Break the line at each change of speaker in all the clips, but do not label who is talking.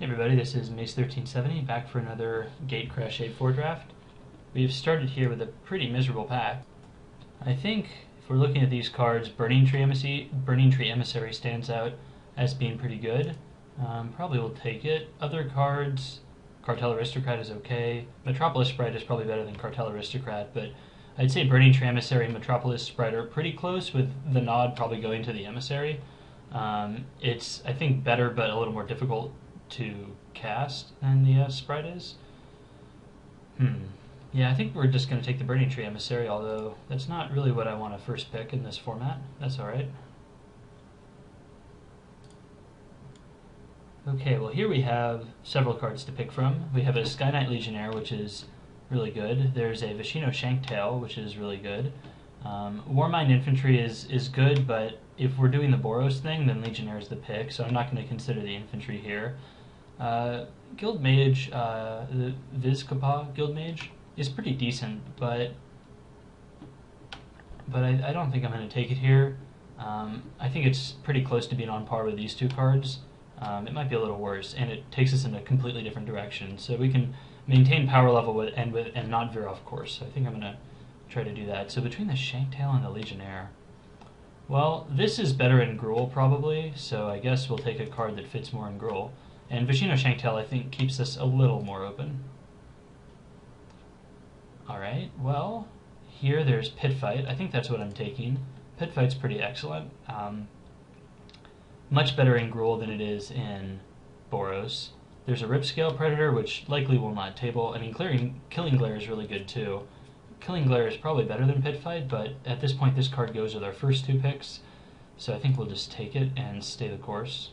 Hey everybody, this is Mace1370 back for another Gatecrash 8-4 draft. We've started here with a pretty miserable pack. I think if we're looking at these cards, Burning Tree Emissary stands out as being pretty good. Probably will take it. Other cards, Cartel Aristocrat is okay. Metropolis Sprite is probably better than Cartel Aristocrat, but I'd say Burning Tree Emissary and Metropolis Sprite are pretty close, with the nod probably going to the Emissary. It's, I think, better but a little more difficult to cast than the Sprite is. Yeah, I think we're just going to take the Burning Tree Emissary, although that's not really what I want to first pick in this format. That's alright. Okay, well here we have several cards to pick from. We have a Sky Knight Legionnaire, which is really good. There's a Vishino Shanktail, which is really good. Warmind Infantry is good, but if we're doing the Boros thing, then Legionnaire is the pick, so I'm not going to consider the infantry here. Guild Mage, the Vizcapa Guild Mage, is pretty decent, but I don't think I'm going to take it here. I think it's pretty close to being on par with these two cards. It might be a little worse, and it takes us in a completely different direction. So we can maintain power level and not veer off course. So I think I'm going to try to do that. So between the Shanktail and the Legionnaire, well, this is better in Gruul probably, so I guess we'll take a card that fits more in Gruul. And Vishino Shanktail, I think, keeps us a little more open. Alright, well, here there's Pit Fight. I think that's what I'm taking. Pit Fight's pretty excellent. Much better in Gruul than it is in Boros. There's a Ripscale Predator, which likely will not table. I mean, Killing Glare is really good too. Killing Glare is probably better than Pit Fight, but at this point this card goes with our first two picks, so I think we'll just take it and stay the course.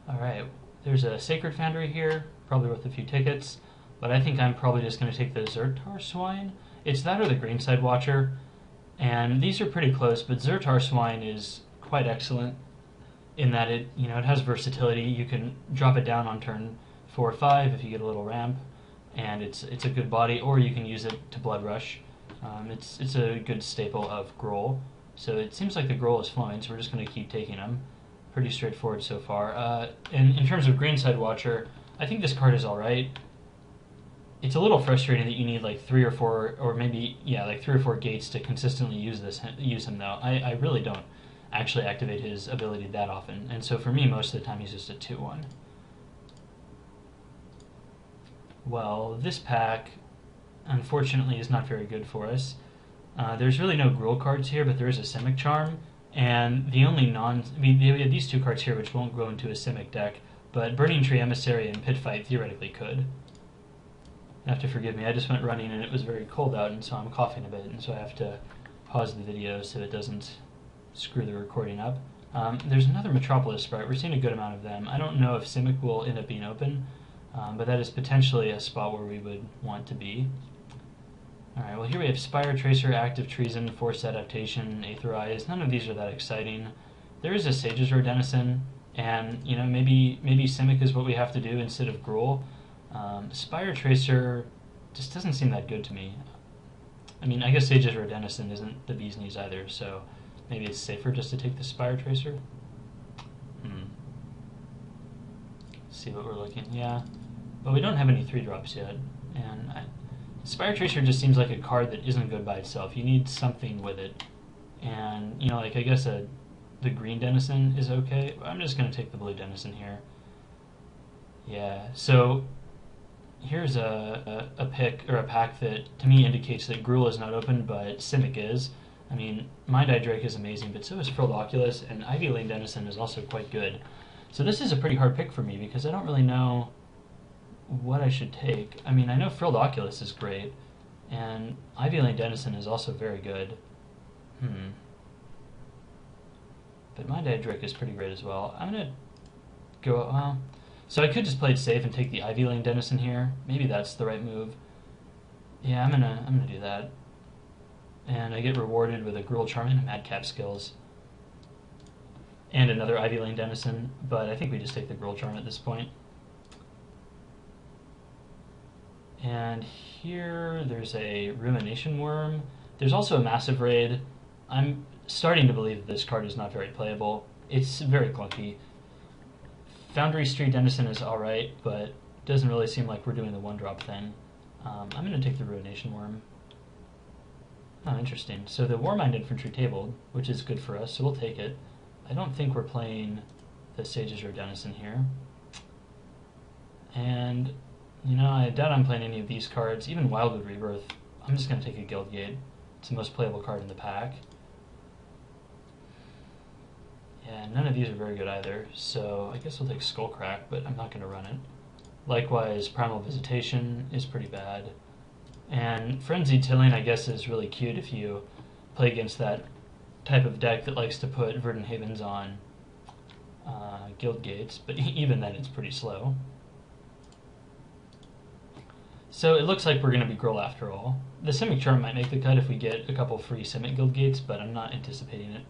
Alright, there's a Sacred Foundry here, probably worth a few tickets, but I think I'm probably just going to take the Zertar Swine. It's that or the Greenside Watcher, and these are pretty close, but Zertar Swine is quite excellent in that it has versatility. You can drop it down on turn 4 or 5 if you get a little ramp, and it's a good body, or you can use it to Blood Rush. It's a good staple of Gruul, so it seems like the Gruul is flowing, so we're just going to keep taking them. Pretty straightforward so far. In terms of Greenside Watcher, I think this card is alright. It's a little frustrating that you need like 3 or 4, or maybe, yeah, like 3 or 4 gates to consistently use him though. I really don't actually activate his ability that often, and so for me most of the time he's just a 2-1. Well, this pack unfortunately is not very good for us. There's really no Gruul cards here, but there is a Simic Charm, and the only we have these two cards here which won't go into a Simic deck, but Burning Tree Emissary and Pit Fight theoretically could. You have to forgive me, I just went running and it was very cold out, and so I'm coughing a bit, and so I have to pause the video so it doesn't screw the recording up. There's another Metropolis Sprite. We're seeing a good amount of them. I don't know if Simic will end up being open, but that is potentially a spot where we would want to be. Alright, well here we have Spire Tracer, Active Treason, Forced Adaptation, Aetherize. None of these are that exciting. There is a Sage's Row Denizen, and maybe Simic is what we have to do instead of Gruul. Spire Tracer just doesn't seem that good to me. I mean, I guess Sage's Row Denizen isn't the bee's knees either, so maybe it's safer just to take the Spire Tracer. See what we're looking, yeah. But we don't have any 3-drops yet, and Spire Tracer just seems like a card that isn't good by itself. You need something with it, and like I guess the green Denizen is okay. I'm just going to take the blue Denizen here. Yeah, so here's a pick or a pack that to me indicates that Gruul is not open, but Simic is. I mean, Mind-Eye Drake is amazing, but so is Frilled Oculus, and Ivy Lane Denizen is also quite good. So this is a pretty hard pick for me because I don't really know what I should take. I mean, I know Frilled Oculus is great, and Ivy Lane Denizen is also very good. But Mind-Eye Drake is pretty great as well. I'm gonna go, well, so I could just play it safe and take the Ivy Lane Denizen here. Maybe that's the right move. Yeah, I'm gonna do that. And I get rewarded with a Gruul Charm and a Madcap Skills. And another Ivy Lane Denizen, but I think we just take the Gruul Charm at this point. And here there's a Rumination Worm. There's also a Massive Raid. I'm starting to believe that this card is not very playable. It's very clunky. Foundry Street Denizen is alright, but doesn't really seem like we're doing the one-drop thing. I'm going to take the Ruination Worm. Oh, interesting. So the Warmind Infantry tabled, which is good for us, so we'll take it. I don't think we're playing the Sage's Row Denizen here. And, you know, I doubt I'm playing any of these cards. Even Wildwood Rebirth, I'm just going to take a Guildgate. It's the most playable card in the pack. Yeah, none of these are very good either, so I guess we'll take Skullcrack, but I'm not going to run it. Likewise, Primal Visitation is pretty bad. And Frenzied Tilling, I guess, is really cute if you play against that type of deck that likes to put Verdant Havens on Guild Gates, but even then it's pretty slow. So it looks like we're going to be Gruul after all. The Simic Charm might make the cut if we get a couple free Simic Guild Gates, but I'm not anticipating it.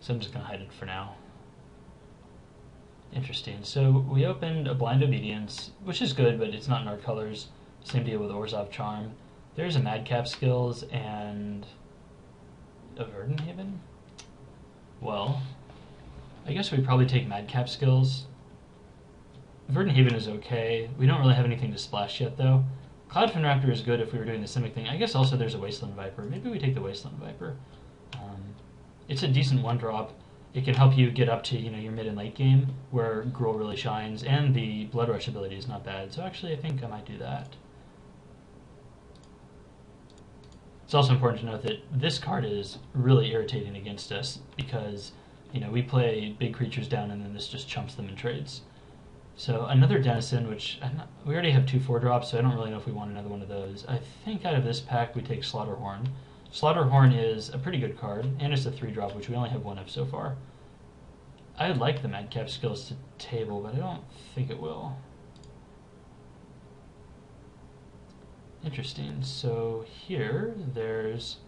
So I'm just going to hide it for now. Interesting. So we opened a Blind Obedience, which is good, but it's not in our colors. Same deal with Orzhov Charm. There's a Madcap Skills and a Verdant Haven? Well, I guess we probably take Madcap Skills. Verdant Haven is okay. We don't really have anything to splash yet, though. Cloudfin Raptor is good if we were doing the Simic thing. I guess also there's a Wasteland Viper. Maybe we take the Wasteland Viper. It's a decent one-drop. It can help you get up to, you know, your mid and late game, where Gruul really shines, and the Blood Rush ability is not bad. So actually, I think I might do that. It's also important to note that this card is really irritating against us because, you know, we play big creatures down and then this just chumps them in trades. So another Denizen, which we already have 2 4-drops, so I don't really know if we want another one of those. I think out of this pack we take Slaughterhorn. Slaughterhorn is a pretty good card, and it's a 3-drop, which we only have 1 of so far. I would like the Madcap Skills to table, but I don't think it will. Interesting. So here, there's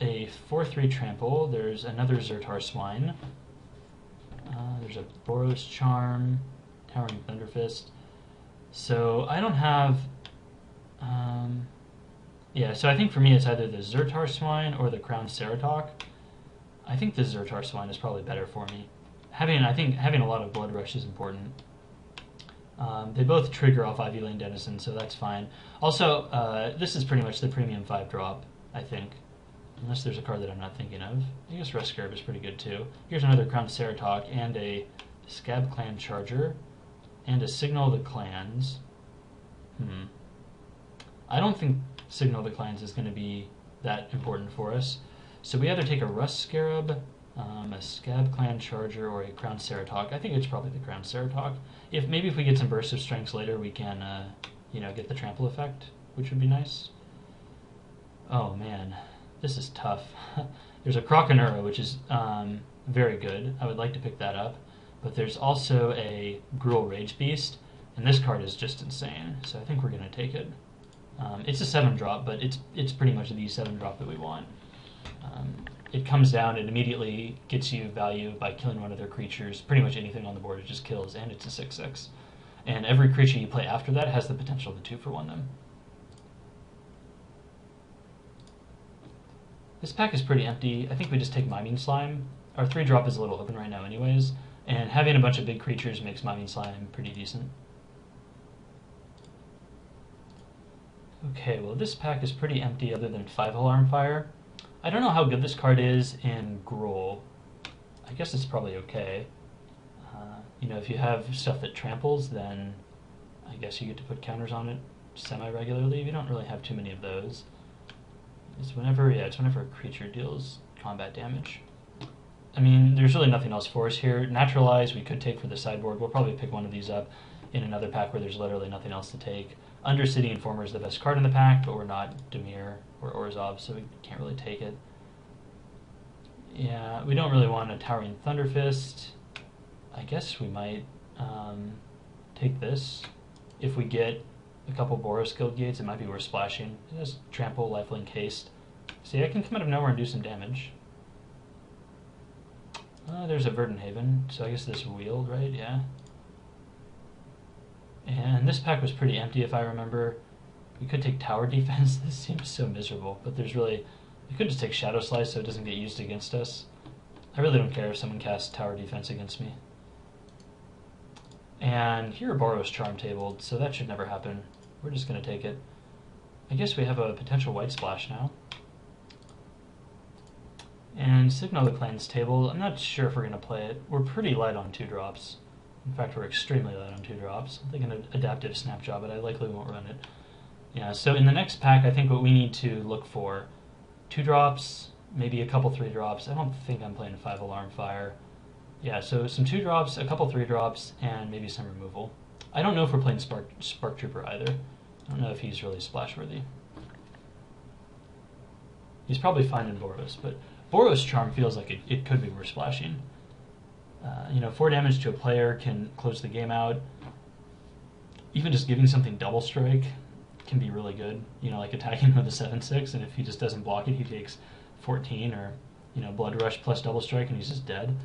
a 4/3 Trample. There's another Zertar Swine. There's a Boros Charm, Towering Thunderfist. So I don't have... yeah, so I think for me it's either the Zertar Swine or the Crown Ceratok. I think the Zertar Swine is probably better for me. I think having a lot of Blood Rush is important. They both trigger off Ivy Lane Denizen, so that's fine. Also, this is pretty much the premium 5-drop, I think. Unless there's a card that I'm not thinking of. I guess Rescurb is pretty good too. Here's another Crown Ceratok and a Scab Clan Charger and a Signal of the Clans. I don't think Signal of the Clans is going to be that important for us. So we either take a Rust Scarab, a Scab Clan Charger, or a Crown Ceratok. I think it's probably the Crown Ceratok. Maybe if we get some Burst of Strengths later, we can, you know, get the Trample effect, which would be nice. Oh man, this is tough. There's a Croconura, which is very good. I would like to pick that up. But there's also a Gruul Rage Beast, and this card is just insane. So I think we're going to take it. It's a 7-drop, but it's pretty much the 7-drop that we want. It comes down, it immediately gets you value by killing one of their creatures. Pretty much anything on the board it just kills, and it's a 6/6. And every creature you play after that has the potential to 2-for-1 them. This pack is pretty empty. I think we just take Miming Slime. Our 3-drop is a little open right now anyways, and having a bunch of big creatures makes Miming Slime pretty decent. Okay, well this pack is pretty empty other than 5-Hole Armfire. I don't know how good this card is in Gruul. I guess it's probably okay. You know, if you have stuff that tramples, then I guess you get to put counters on it semi-regularly. We don't really have too many of those. It's whenever a creature deals combat damage. I mean, there's really nothing else for us here. Naturalize we could take for the sideboard. We'll probably pick one of these up in another pack where there's literally nothing else to take. Undercity Informer is the best card in the pack, but we're not Dimir or Orzhov, so we can't really take it. Yeah, we don't really want a Towering Thunderfist. I guess we might take this. If we get a couple Boros Guild Gates, it might be worth splashing. It has Trample, Lifelink, Haste. See, I can come out of nowhere and do some damage. There's a Verdant Haven, so I guess this Wield, right? Yeah. And this pack was pretty empty if I remember. We could take Tower Defense. This seems so miserable, but there's really... We could just take Shadow Slice so it doesn't get used against us. I really don't care if someone casts Tower Defense against me. And here Boros Charm tabled, so that should never happen. We're just going to take it. I guess we have a potential white splash now. And Signal the Clans table, I'm not sure if we're going to play it. We're pretty light on 2-drops. In fact, we're extremely light on 2-drops. I'm thinking an adaptive Snapjaw, but I likely won't run it. Yeah, so in the next pack, I think what we need to look for, 2-drops, maybe a couple 3-drops. I don't think I'm playing 5 Alarm Fire. Yeah, so some 2-drops, a couple 3-drops, and maybe some removal. I don't know if we're playing Spark Trooper either. I don't know if he's really splash-worthy. He's probably fine in Boros, but Boros Charm feels like it could be worth splashing. 4 damage to a player can close the game out. Even just giving something double strike can be really good. Like attacking with a 7/6, and if he just doesn't block it, he takes 14, or Blood Rush plus double strike, and he's just dead.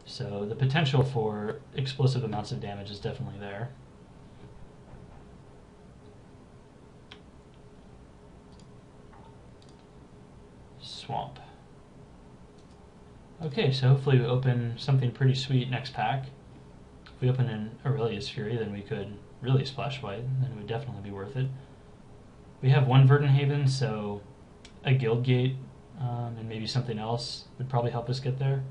So the potential for explosive amounts of damage is definitely there. Swamp. Okay, so hopefully we open something pretty sweet next pack. If we open an Aurelius Fury, then we could really splash white, then it would definitely be worth it. We have one Verdenhaven, so a Guildgate and maybe something else would probably help us get there.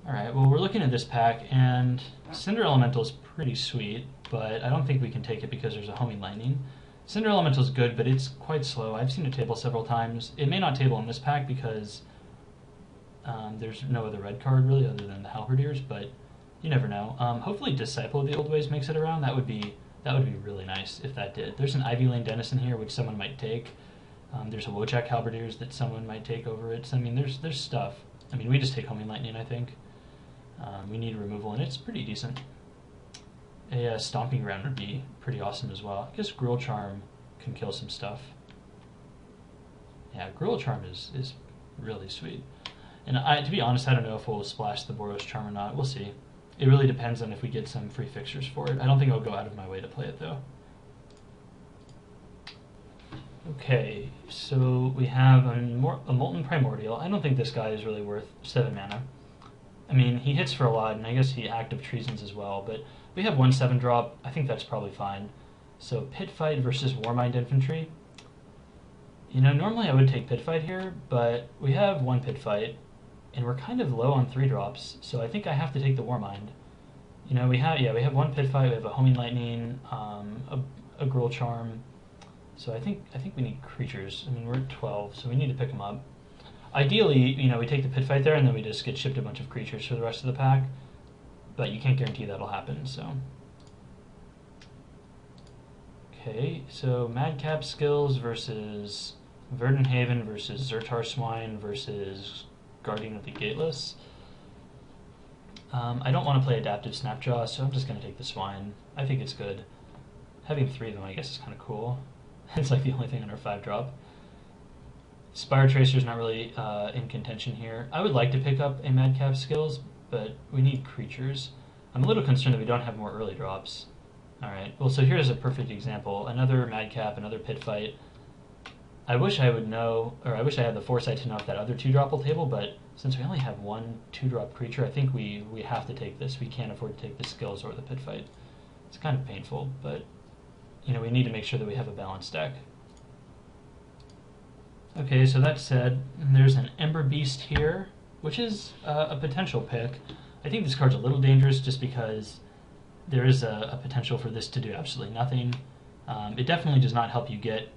Alright, well we're looking at this pack, and Cinder Elemental is pretty sweet, but I don't think we can take it because there's a Homing Lightning. Cinder Elemental is good, but it's quite slow. I've seen it table several times. It may not table in this pack because there's no other red card really other than the Halberdiers, but you never know. Hopefully Disciple of the Old Ways makes it around. That would be really nice if that did. There's an Ivy Lane Denizen here which someone might take. There's a Wojak Halberdiers that someone might take over it. So, I mean, there's stuff. I mean, we just take Homing Lightning, I think. We need removal, and it's pretty decent. A Stomping Ground would be pretty awesome as well. I guess Gruul Charm can kill some stuff. Yeah, Gruul Charm is really sweet. And to be honest, I don't know if we'll splash the Boros Charm or not. We'll see. It really depends on if we get some free fixtures for it. I don't think I'll go out of my way to play it, though. Okay, so we have a Molten Primordial. I don't think this guy is really worth 7 mana. I mean, he hits for a lot, and I guess he active treasons as well, but we have 1 7-drop. I think that's probably fine. So Pit Fight versus Warmind Infantry. Normally I would take Pit Fight here, but we have 1 Pit Fight, and we're kind of low on 3-drops, so I think I have to take the Warmind. We have 1 Pit Fight, we have a Homing Lightning, a Gruul Charm, so I think we need creatures. I mean, we're at 12, so we need to pick them up. Ideally, we take the Pit Fight there, and then we just get shipped a bunch of creatures for the rest of the pack, but you can't guarantee that'll happen, so... Okay, so Madcap Skills versus Verdenhaven versus Zertar Swine versus Guardian of the Gateless. I don't want to play Adaptive Snapjaw, so I'm just going to take the Swine. I think it's good. Having 3 of them, I guess, is kind of cool. It's like the only thing on our 5-drop. Spire Tracer's not really in contention here. I would like to pick up a Madcap Skills, but we need creatures. I'm a little concerned that we don't have more early drops. Alright, well, so here's a perfect example. Another Madcap, another Pit Fight. I wish I would know, or I wish I had the foresight to know if that other 2-drop will table, but since we only have 1 2-drop creature, I think we have to take this. We can't afford to take the Skills or the Pit Fight. It's kind of painful, but, we need to make sure that we have a balanced deck. Okay, so that said, there's an Ember Beast here, which is a potential pick. I think this card's a little dangerous just because there is a potential for this to do absolutely nothing. It definitely does not help you get,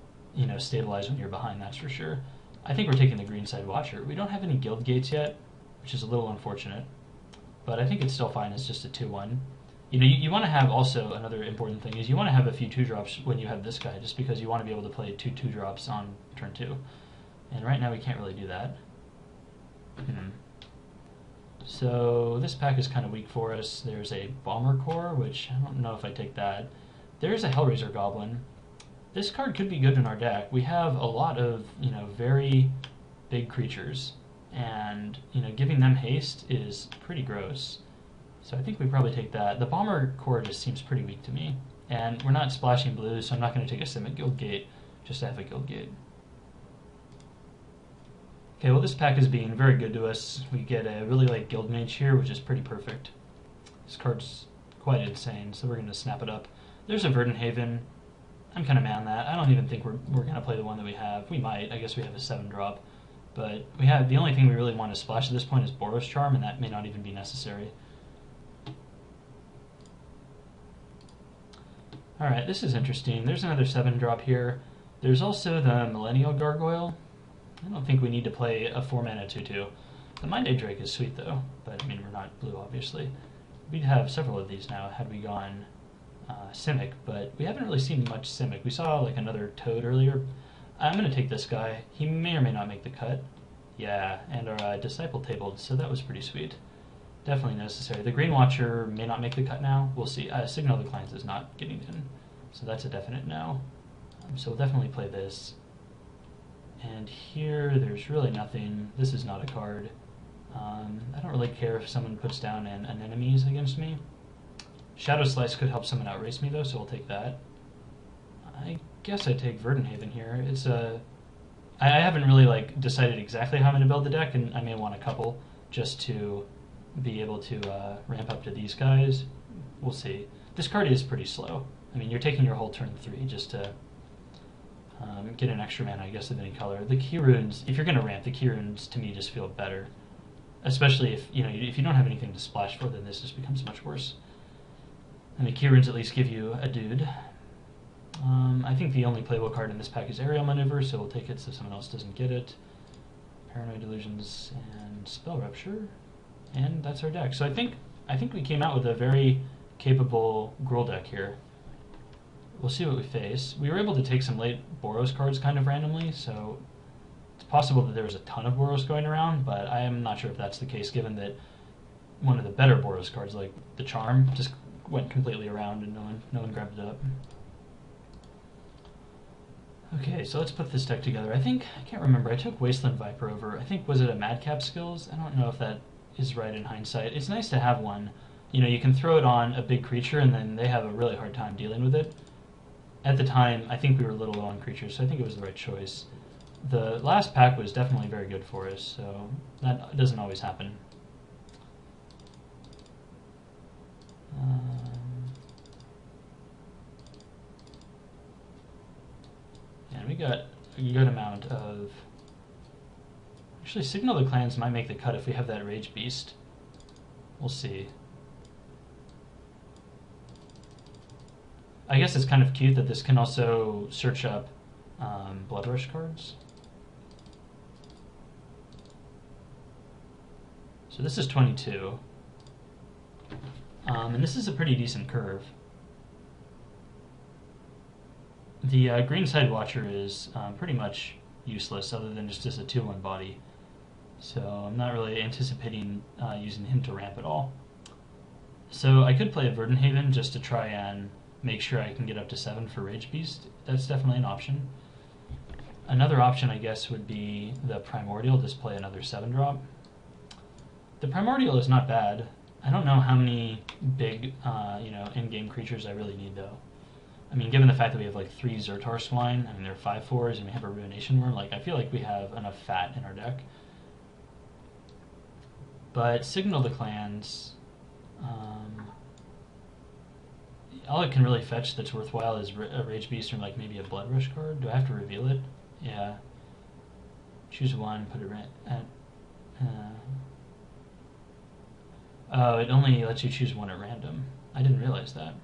stabilized when you're behind, that's for sure. I think we're taking the Greenside Watcher. We don't have any Guild Gates yet, which is a little unfortunate, but I think it's still fine. It's just a 2/1. You want to have also, another important thing is you want to have a few 2-drops when you have this guy, just because you want to be able to play 2 2-drops on turn 2. And right now we can't really do that. So this pack is kind of weak for us. There's a Bomber Core, which I don't know if I take that. There's a Hellraiser Goblin. This card could be good in our deck. We have a lot of, very big creatures, and, giving them haste is pretty gross. So I think we probably take that. The Bomber Core just seems pretty weak to me. And we're not splashing blue, so I'm not going to take a Simic Guild Gate just to have a Guild Gate. Okay, well this pack is being very good to us. We get a really light Guild Mage here, which is pretty perfect. This card's quite insane, so we're going to snap it up. There's a Verdant Haven. I'm kind of mad on that. I don't even think we're going to play the one that we have. We might. I guess we have a 7-drop. But we have the only thing we really want to splash at this point is Boros Charm, and that may not even be necessary. Alright, this is interesting. There's another 7-drop here. There's also the Millennial Gargoyle. I don't think we need to play a 4-mana 2/2. The Mind Age Drake is sweet though, but I mean we're not blue obviously. We'd have several of these now had we gone Simic, but we haven't really seen much Simic. We saw like another Toad earlier. I'm going to take this guy. He may or may not make the cut. Yeah, and our Disciple tabled, so that was pretty sweet. Definitely necessary. The Green Watcher may not make the cut now. We'll see. Signal of the Clans is not getting in, so that's a definite no. So we'll definitely play this. And here, there's really nothing. This is not a card. I don't really care if someone puts down an enemies against me. Shadow Slice could help someone outrace me though, so we'll take that. I guess I take Verdant Haven here. It's a... I haven't really like decided exactly how I'm going to build the deck, and I may want a couple just to be able to ramp up to these guys. We'll see. This card is pretty slow. I mean, you're taking your whole turn 3 just to get an extra mana, I guess, of any color. The Key Runes, if you're going to ramp, the Key Runes to me just feel better. Especially if if you don't have anything to splash for, then this just becomes much worse. And the Key Runes at least give you a dude. I think the only playable card in this pack is Aerial Maneuver, so we'll take it so someone else doesn't get it. Paranoid Delusions and Spell Rupture, and that's our deck. So I think we came out with a very capable Gruul deck here. We'll see what we face. We were able to take some late Boros cards kind of randomly, so it's possible that there was a ton of Boros going around, but I am not sure if that's the case, given that one of the better Boros cards, like the Charm, just went completely around and no one grabbed it up. Okay, so let's put this deck together. I can't remember, I took Wasteland Viper over, was it a Madcap Skills? I don't know if that is right in hindsight. It's nice to have one. You can throw it on a big creature and then they have a really hard time dealing with it. At the time, I think we were a little low on creatures, so I think it was the right choice. The last pack was definitely very good for us, so that doesn't always happen. And we got a good amount of... Actually, Signal of the Clans might make the cut if we have that Rage Beast. We'll see. I guess it's kind of cute that this can also search up Blood Rush cards. So this is 22. And this is a pretty decent curve. The Green Side Watcher is pretty much useless other than just as a 2/1 body. So I'm not really anticipating using him to ramp at all. So I could play a Verdant Haven just to try and make sure I can get up to 7 for Rage Beast. That's definitely an option. Another option, I guess, would be the Primordial, just play another 7-drop. The Primordial is not bad. I don't know how many big, in-game creatures I really need, though. I mean, given the fact that we have like 3 Zertar Swine, I mean, they're 5/4s, and we have a Ruination Worm, like, I feel like we have enough fat in our deck. But Signal the Clans, all it can really fetch that's worthwhile is a Rage Beast or like maybe a Blood Rush card. Do I have to reveal it? Yeah. Choose one, put it at... oh, it only lets you choose one at random. I didn't realize that.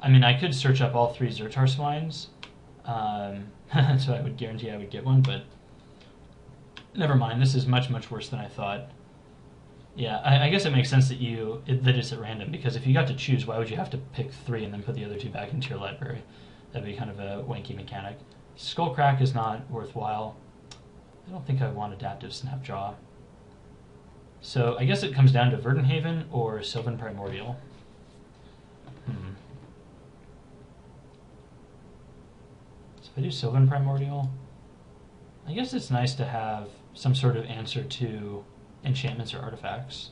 I mean, I could search up all 3 Zertar Swines, so I would guarantee I would get one, but never mind. This is much, much worse than I thought. Yeah, I guess it makes sense that it's at random, because if you got to choose, why would you have to pick 3 and then put the other 2 back into your library? That'd be kind of a wanky mechanic. Skullcrack is not worthwhile. I don't think I want Adaptive Snapjaw. So I guess it comes down to Verdant Haven or Sylvan Primordial. So if I do Sylvan Primordial, I guess it's nice to have some sort of answer to enchantments or artifacts.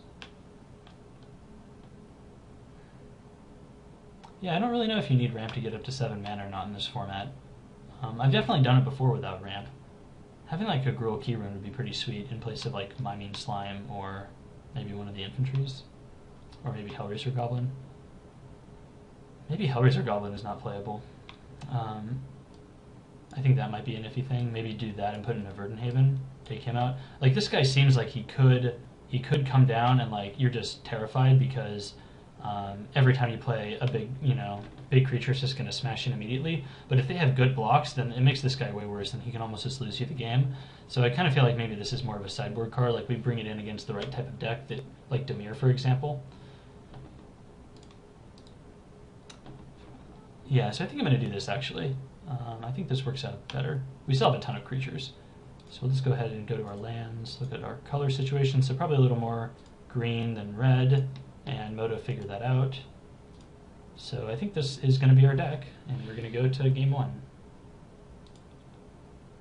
Yeah, I don't really know if you need ramp to get up to 7 mana or not in this format. I've definitely done it before without ramp. Having like a Gruul Key Rune would be pretty sweet in place of like Miming Slime or Maybe one of the infantries. Or maybe Hellraiser Goblin. Maybe Hellraiser Goblin is not playable. I think that might be an iffy thing. Maybe do that and put in a Verdenhaven, take him out. Like, this guy seems like he could come down and, like, you're just terrified because every time you play a big creature, it's just going to smash in immediately. But if they have good blocks, then it makes this guy way worse, and he can almost just lose you the game. So I kind of feel like maybe this is more of a sideboard card, like we bring it in against the right type of deck, that, like Dimir, for example. Yeah, so I think I'm going to do this, actually. I think this works out better. We still have a ton of creatures. So we'll just go ahead and go to our lands, look at our color situation. So probably a little more green than red, and Moto figured that out. So I think this is going to be our deck, and we're going to go to game one.